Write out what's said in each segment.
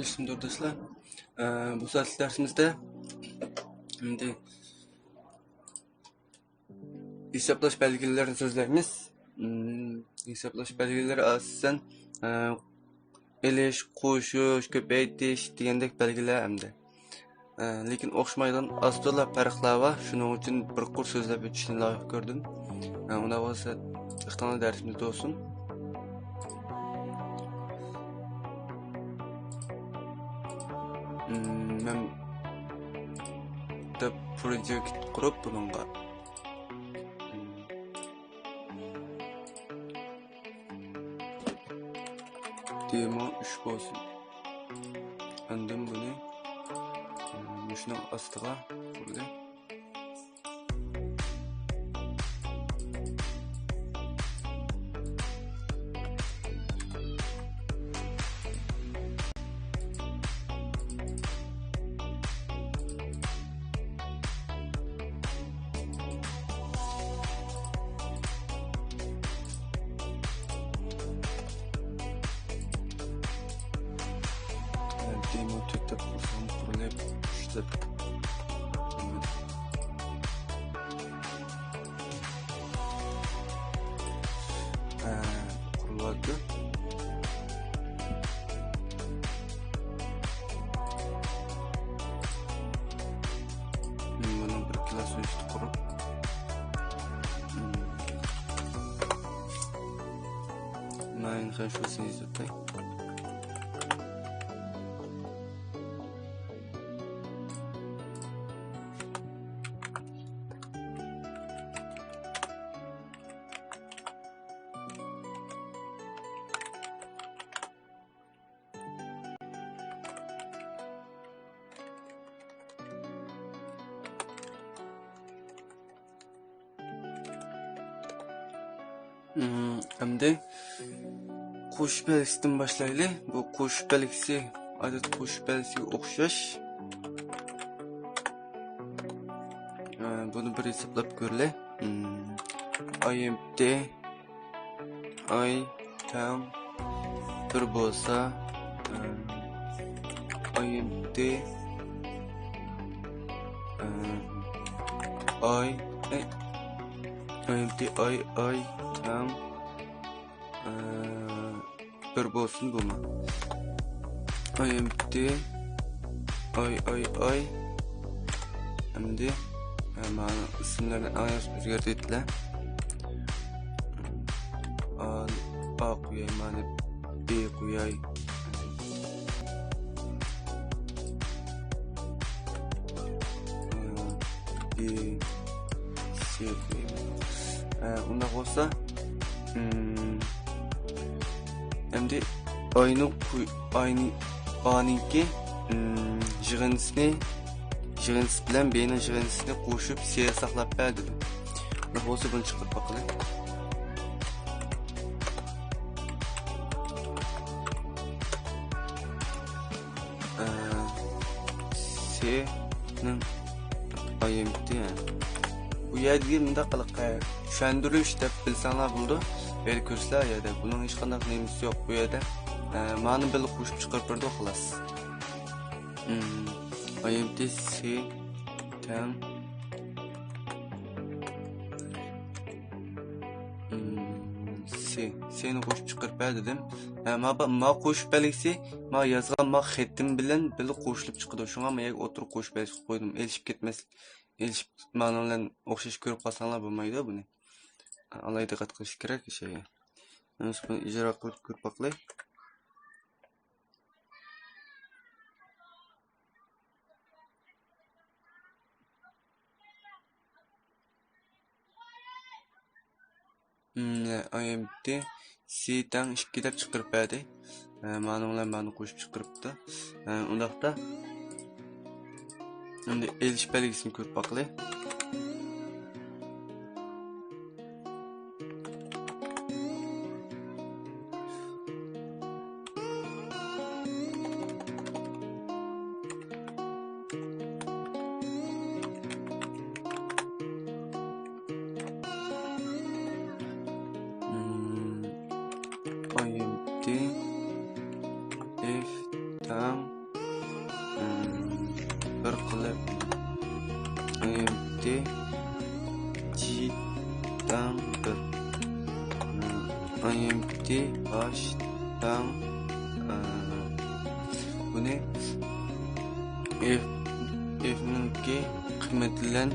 Şimdi arkadaşlar, bu saat dersimizde şimdi hesaplaş belgelerini sözlerimiz. Hesaplaş belgeleri asasen eliş, qo'shish, ko'paytirish degandek belgeler hamda. Lekin o'xshamaydigan astola farqlar bor. Shuning uchun bir kurs so'zlab o'tishni loyiq ko'rdim. Unda bo'lsa ixtiyoriy darsimizda olsun. Ben de project kurup bununla demo 3 olsun. Andım bunu şunu astığa burada. Demo Türk'te kursam kurulup işte kuruladı. Bunun bir klas üstü kurup Nine Hanshus'un izledi. Hamda qo'shish belgisidan boshlaylik. Bu qo'shish belgisi adat qo'shish belgisiga o'xshash. Bunu bir hesaplab ko'raylik. IMT tam bir bo'lsa IMT tam bir bo'lsin bu mu? IMT hamda mana ismlarni o'zgartirdilar. A qo'yay, mana B qo'yay. B C qo'yay. Unda bo'lsa hamda A'ninki yig'indisi bilan B'ning yig'indisini qo'shib C'ga saqlab berdi. Unda bo'lsa buni chiqarib bakalım. C'nin IMT bu yerga bunda qiliq tushundirish deb bilsanglar bo'ldi. Bel kurslar yerda buning hech qanday nemisi yo'q bu yerda. Ma'ni bil qo'shib chiqarib berdi xolos. IMT C tam C'ni qo'shib chiqarib berdi dedim. Ma qo'shib belgisi ma yozgan ma xetim bilan bil qo'shilib chiqdi. Shunga men o'tirib qo'shib belgisi qo'ydim. Elishib ketmas. Elishib ma'ni bilan o'xshash ko'rib qolsanglar bo'lmaydi buni. Alayda diqqat qilish kerak shayga. Mana buni ijro qilib ko'rib bakalım. IMT C'dan 2 deb chiqarib berdi. Ma'ni bilan bani qo'shib chiqaribdi. Undaqda endi elish belgisini ko'rib bakalım. IMT F tang bir qilib IMT G tang bir IMT H tang buni f'ning qiymati bilan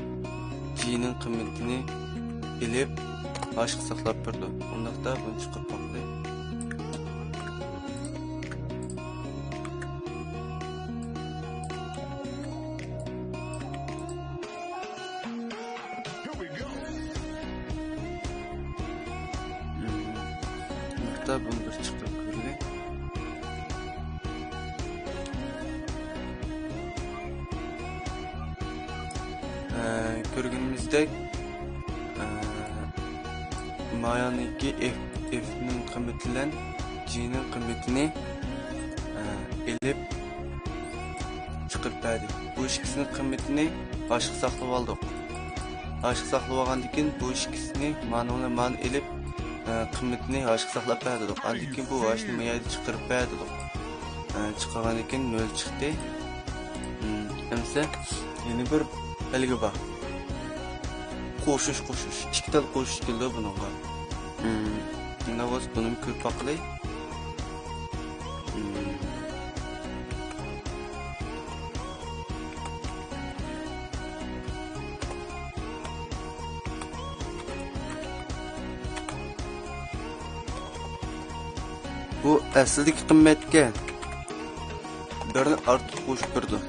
g'ning qiymatini bilib h'ga saqlab turdi. Undaqda buni chiqib qoldi. Undaqda bunu bir chiqib ko'rdi. Ko'rganimizdek mayoniki f'ning qiymati bilan g'ning qiymatini elib chiqib berdi. Bu ikkisining qiymatini h'ga saqlab oldik. H'ga saqlab olgandan keyin bu ikkisini mana elib qiymatini h'ga saqlab berdik. Andan keyin bu h'ni mayada chiqarib berdik. Chiqargandan keyin 0 chiqdi. Endi yana bir belgi bor. Qo'shish. Ikki tal qo'shish keldi buningga. Bunda biz buni ko'rib baqilay. Bu aslidagi qiymatga birni ortiq qo'shib turdi.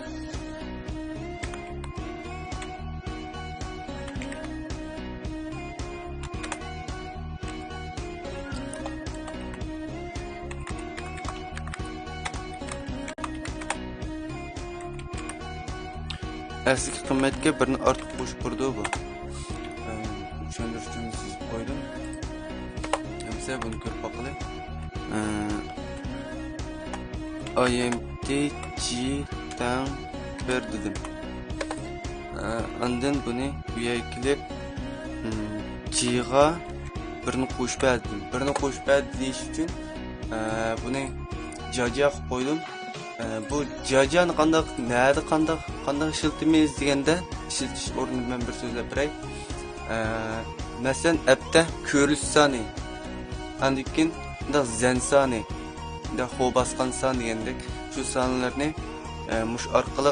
Asli qiymatga birni ortiq qo'shib turdi bu. Tushuntirishni siz qo'ydim. Hamsa buni ko'rib baqilay. IMT G tang bir dedim. Ondan buni buya kelib G'ga birni qo'shib berdim. Birni qo'shib berdi deyish uchun buni jaja qilib qo'ydim. Bu jajani qanday ishlatamiz deganda ishlatish o'rnini men bir so'zlab beray. Masalan, appda ko'rish soni, andan keyin zan soni, ho basqan son degandek shu sonlarni mush orqali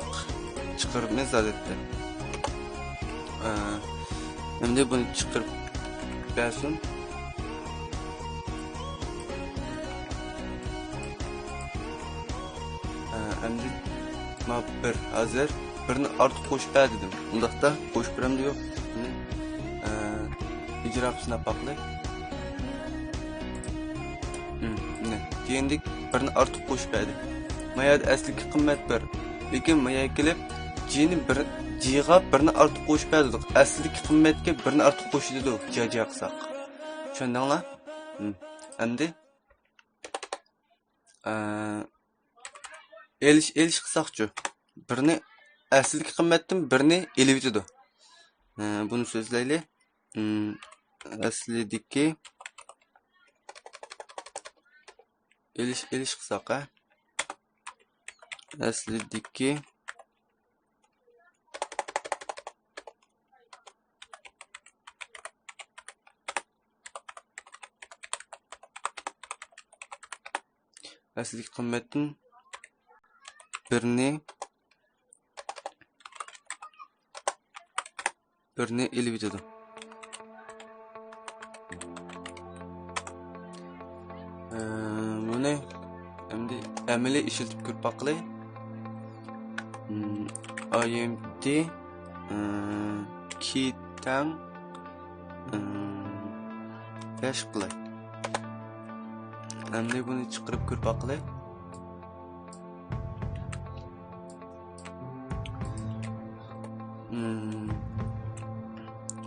chiqaramiz odatda. Endi buni chiqarib bersin. Endi ma bir hozir birni ortiq qo'shib berdim. Undaqda qo'shib beramdi yo'q. Ijro qilishni baqilay. Deyendik birni ortiq qo'shib berdi. Mayada asliga qimmat bir. Lekin maya kelib G'ga birni ortiq qo'shib berdi. Asliga qimmatga birni ortiq qo'shdi jaja qilsak. Tushundinglar? Endi elish qilsaqchi. Birni asliga qimmatdan birni elib o'tadi. Buni so'zlaylik. Aslidagi elish qilsaq, aslidagi asli qimmatdan birni elib o'tadi. Buni endi amaliy ishlatib ko'rib baqilay. IMT kitang 5 qilay. Endi buni chiqarib ko'rib baqilay.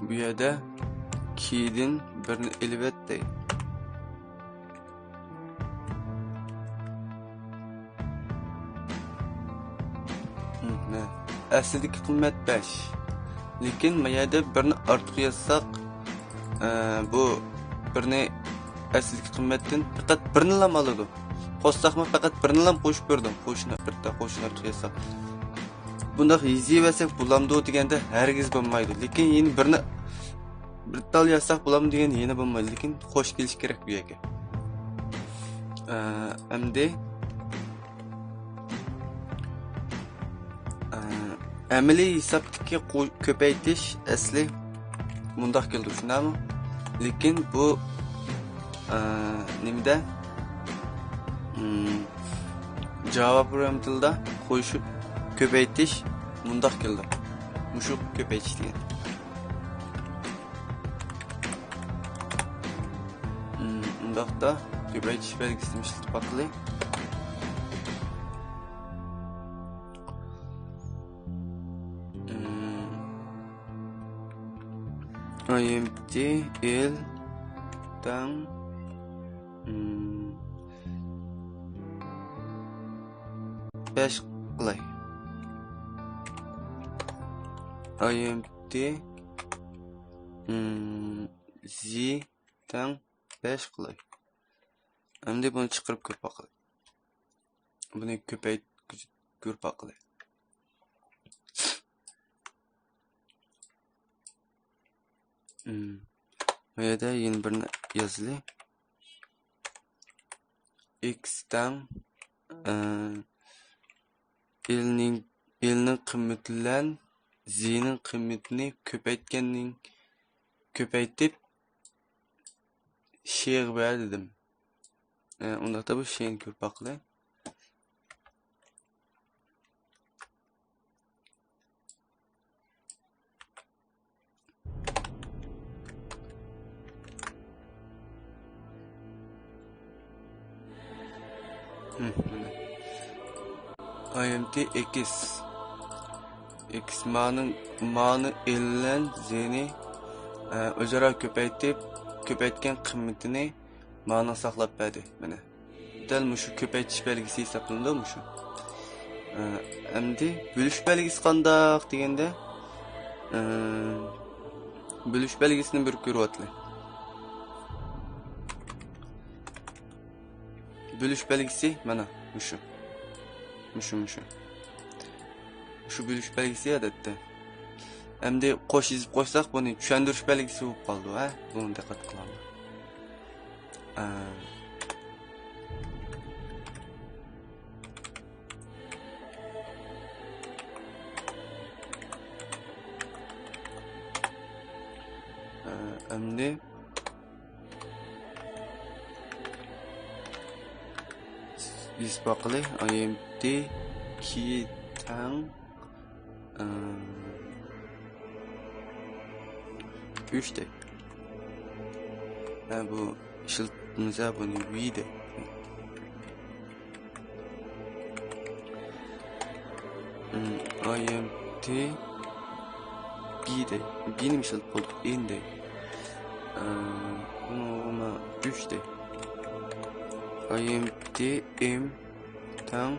Bu yerda kidin birini elib o'tdi. Aslidagi qimmat 5. Lekin mayada birini ortiq yazsak, bu birini aslidagi qimmatdan faqat birini lam oladi. qo'shsaqmi faqat birini ham qo'shib ko'rdim. Bitta qo'shni qilsaq. Bundaq yezaversak bo'lamdi deganda hargiz bo'lmaydi. Lekin yana bir tal yazsak bo'lamdi degan yana bo'lmaydi. Lekin qo'sh kelish kerak bu yerga. Endi amaliy hisobdagi ko'paytirish asli mundaq keldi, shundami? Lekin bu nimada Java program tilida qo'shib ko'paytirish mundaq keldi. Mushu ko'paytirish degan. Mundaqda ko'paytirish belgisini ishlatib baqiling. IMT L dan besh qilay. IMT Z dan 5 qilay. Endi buni chiqarib ko'rib baqiling. Buni ko'rib baqiling. Bu yerda yana birini yoziling. X dan L'ning qimmati bilan Z'ning qimmatini ko'paytib she'r ber dedim. Undaqda bu she'rni ko'rib baqiling. IMT X ma'ni L'dan Z'ni o'zaro ko'paytgan qimmatini ma'no saqlab berdi. Mana dal mushu ko'paytish belgisi hisoblanadi mushu. Endi bo'lish belgisi qandoq deganda bo'lish belgisini bir ko'ryapsizlar. Bo'lish belgisi mana mushu. Shu bo'lish belgisi odatda. Endi qo'shib qo'ysak buni tushuntirish belgisi bo'lib qoldi, ha? Buni diqqat qilamiz. Endi biz bakalım IMT 2 tan 3 de. Bu işletmemize bunu vide. IMT 1 de. Benim işlet bulduk indi. Bunu 3 de. IMT M tan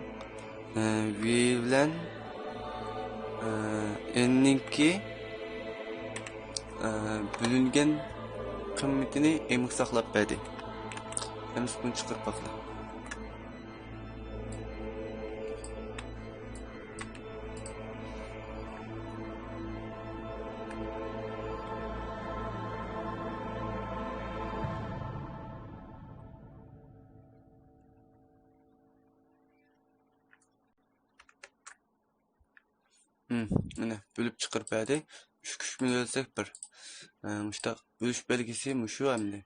V bilan N'ninki bo'lingan qimmatini M saqlab berdi. Endi buni chiqarib baqiling. Mana bölüp chiqarib berdi. 3 ming o'lsak 1. Mushtaq bo'lish belgisi mushu endi.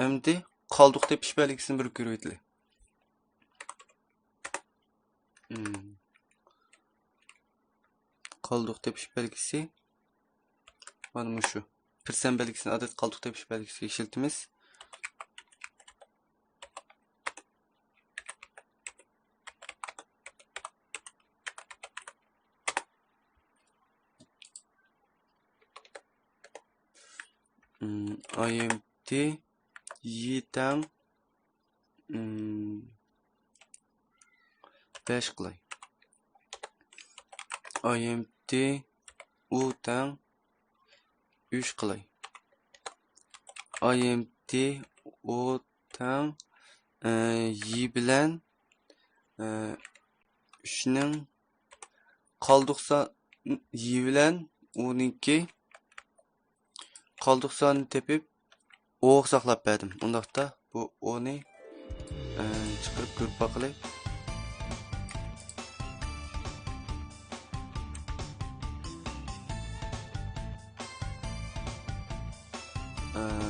Endi qoldiq tepish belgisini bir ko'rib o'taylik. Qoldiq tepish belgisi mana mushu. Persen belgisini adet qoldiq tepish belgisiga ishlatamiz. IMT Y'dan 5 qilay. IMT U'dan 3 qilay. IMT O'dan y bilen 3'ning qoldiqsan y bilen u'ninki qoldiqsanını tepip o'q saqlab berdim. Undaqda bu o'ni chiqarib ko'rib baqilay.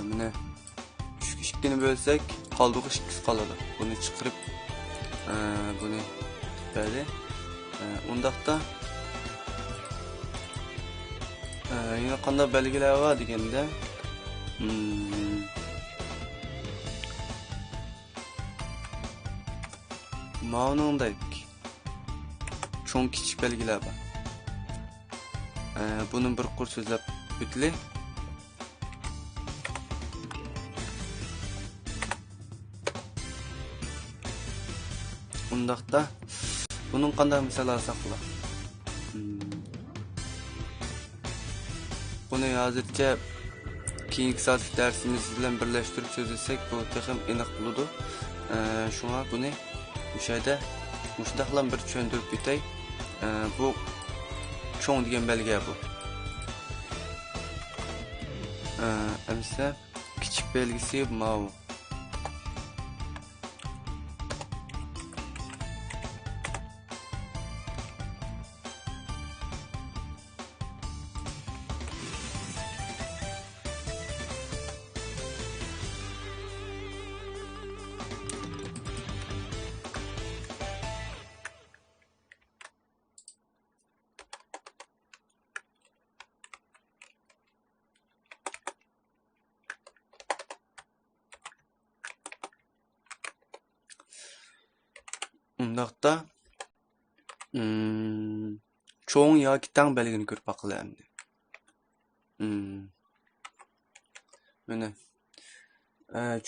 Mana 3 2'ni bölsek qoldiqi 2 qoladi. Buni chiqarib buni berdi. Undaqda yana qanday belgilar var deganda ma'nundayk cho'ng kichik belgilar var. Bunun bir qur so'zlab o'tli. Undaqda bunun qanday misollar saqla. Bunu hozircha keyingi soatlik dersimiz bilan birlashtirib so'zlasak bu texim aniq bo'ladi. Shunga buni o'sha yerda mushundaqlam bir tushuntirib o'tay. Bu cho'ng degan belgi bu. Amsa kichik belgisi ma'u. Undaqda cho'ng yoki tang belgini ko'rib baqilamiz. Mana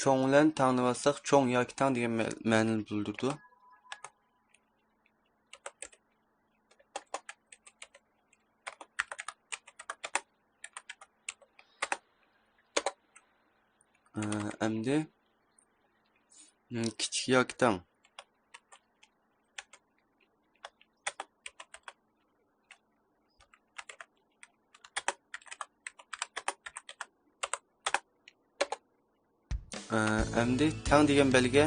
cho'ng bilan tangni olsak, cho'ng yoki tang degan ma'noni bildirdi. Endi kichik yoki tang. Endi tang degan belge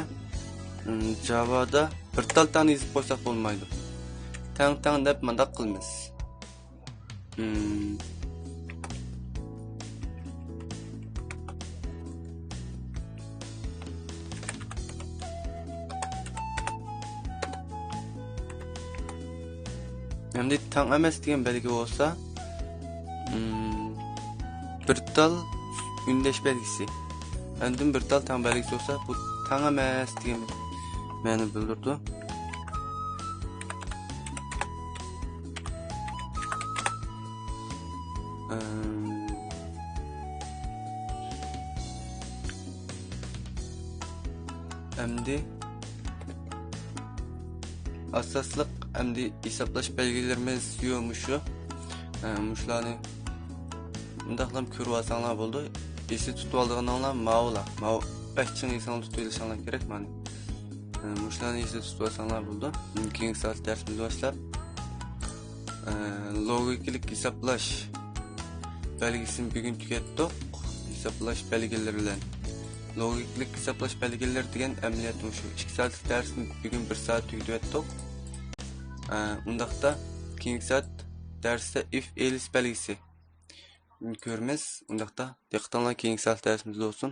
Java'da bir tal tang yozib qo'ysak bo'lmaydi. Tang deb mandaq qilamiz. Endi tang emas degan belge olsa bir tal ündeş belgisi. Endi bir tal tang belgisi olsa bu tang emas degan ma'no bildirdi. Endi asosliq endi hisoblash belgilerimiz yo'qmushu. Mushlarni bundaqlam ko'rib olsanglar bo'ldi. Esi tutib olganlar ma'ula. Bachchini esini tutib olishinglar kerak mana. Mushlarni esi tutib olsanglar bo'ldi. Keyingi soat darsimizni boshlab logikalik hisoblash belgisini bugun tugatdik. Hisoblash belgilari bilan logikalik hisoblash belgilari degan amaliyot shu. 2 soatlik darsni bugun 1 soat tugatdik. Undaqda keyingi soat darsda if else belgisi ko'ramiz. Undaqda diqqatinglar keyingi soat darsimizda olsun.